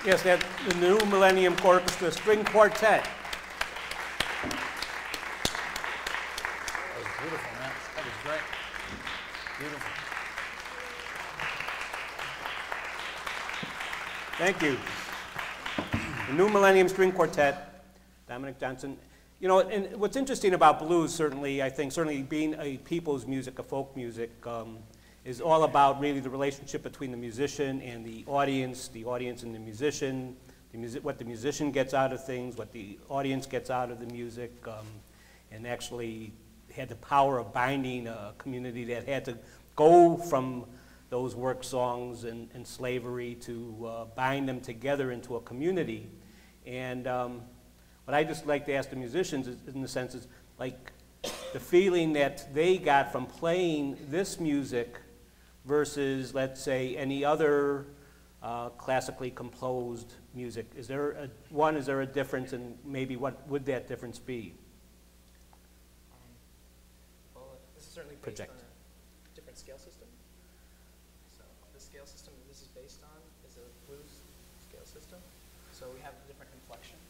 Yes, the new Millennium Orchestra String Quartet. That was beautiful, man. That was great. Beautiful. Thank you. The new Millennium String Quartet, Dominic Johnson. You know, and what's interesting about blues, certainly, I think, certainly being a people's music, a folk music, is all about really the relationship between the musician and the audience and the musician, what the musician gets out of things, what the audience gets out of the music, and actually had the power of binding a community that had to go from those work songs and slavery to bind them together into a community. And what I just like to ask the musicians is, in the sense, is like the feeling that they got from playing this music versus, let's say, any other classically composed music. Is there a difference, and maybe what would that difference be? Well, this is certainly based on a different scale system. So the scale system that this is based on is a blues scale system. So we have different inflections.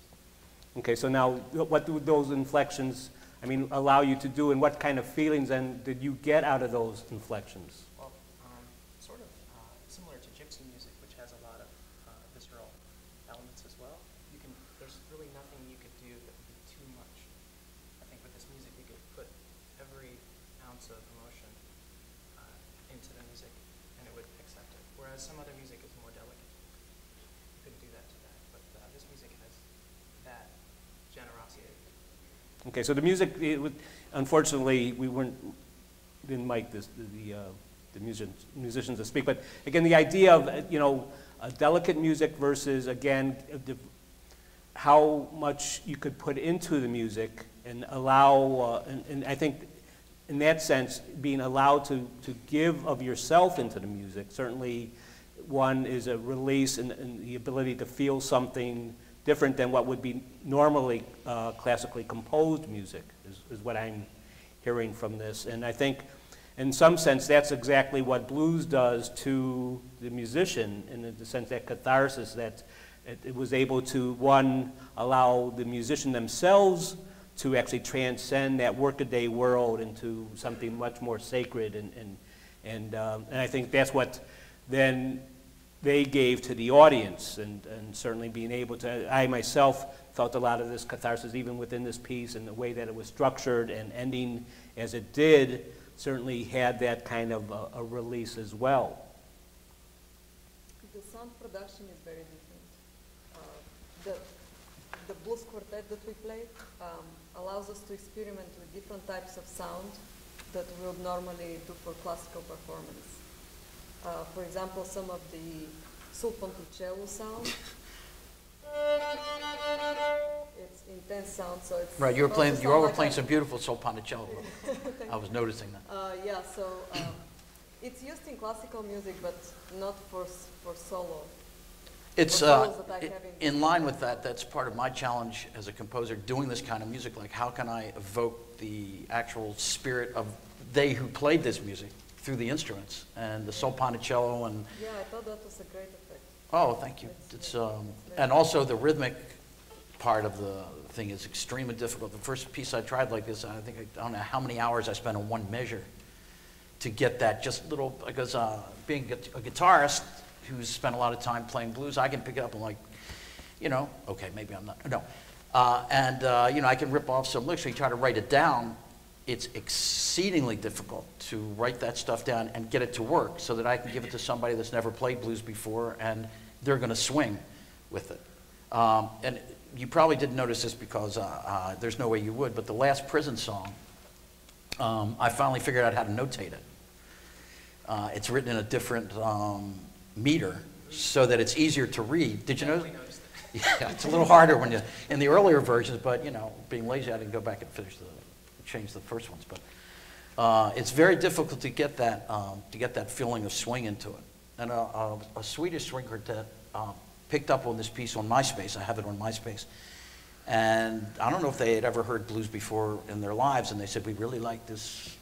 Okay, so now what do those inflections, I mean, allow you to do, and what kind of feelings then did you get out of those inflections? Well, sort of similar to gypsy music, which has a lot of visceral elements as well. There's really nothing you could do that would be too much. I think with this music, you could put every ounce of emotion into the music, and it would accept it. Whereas some other music is more delicate. You couldn't do that to that, but this music has that generosity. Okay, so the music, unfortunately, didn't mic the musicians to speak, but again, the idea of, a delicate music versus, again, how much you could put into the music and allow, and I think in that sense, being allowed to give of yourself into the music, certainly one is a release and the ability to feel something different than what would be normally classically composed music, is what I'm hearing from this. And I think, in some sense, that's exactly what blues does to the musician, in the sense that catharsis, it was able to, one, allow the musician themselves to actually transcend that workaday world into something much more sacred, and I think that's what then they gave to the audience, and certainly being able to, I myself felt a lot of this catharsis even within this piece, and the way that it was structured and ending as it did certainly had that kind of a release as well. The sound production is very different. The blues quartet that we played allows us to experiment with different types of sound that we would normally do for classical performance. For example, some of the sul ponticello sound. It's intense sound, so it's Right, you were like playing some beautiful sul ponticello. I was noticing that. yeah, so it's used in classical music, but not for solo. It's solos that I have in line with that. That's part of my challenge as a composer, doing this kind of music. Like, how can I evoke the actual spirit of they who played this music through the instruments and the sul ponticello and. Yeah, I thought that was a great effect. Oh, thank you. It's and also the rhythmic part of the thing is extremely difficult. The first piece I tried like this, I don't know how many hours I spent on one measure to get that just little, because being a guitarist who's spent a lot of time playing blues, I can pick it up and, like, you know, okay, maybe I'm not, no. You know, I can rip off some licks. When you try to write it down, it's exceedingly difficult to write that stuff down and get it to work so that I can give it to somebody that's never played blues before and they're going to swing with it. And you probably didn't notice this because there's no way you would, but the last prison song, I finally figured out how to notate it. It's written in a different meter so that it's easier to read. Did you know? Yeah, it's a little harder when you in the earlier versions, but you know, being lazy, I didn't go back and change the first ones. But it's very difficult to get that feeling of swing into it. And a Swedish string quartet picked up on this piece on MySpace. I have it on MySpace. And I don't know if they had ever heard blues before in their lives, and they said, we really like this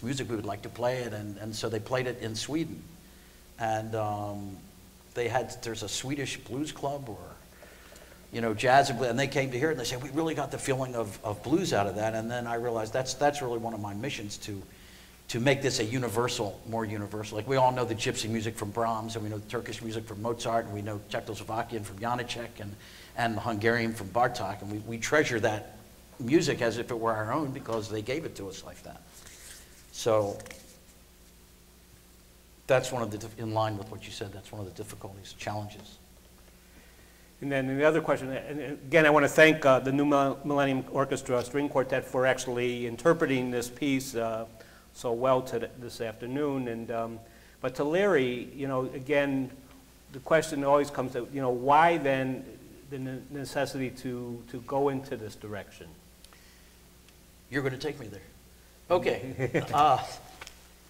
music, we would like to play it, and so they played it in Sweden. And there's a Swedish blues club, or, you know, jazz and blues, and they came to hear it, and they said, we really got the feeling of blues out of that. And then I realized that's really one of my missions, to make this a universal, more universal. Like, we all know the gypsy music from Brahms, and we know the Turkish music from Mozart, and we know Czechoslovakian from Janáček, and the Hungarian from Bartók, and we treasure that music as if it were our own because they gave it to us like that. So that's one of the, in line with what you said, that's one of the difficulties, challenges. And then the other question, and again, I want to thank the New Millennium Orchestra String Quartet for actually interpreting this piece so well this afternoon. And but to Larry, you know, again, the question always comes to, you know, why then the necessity to go into this direction? You're going to take me there. Okay.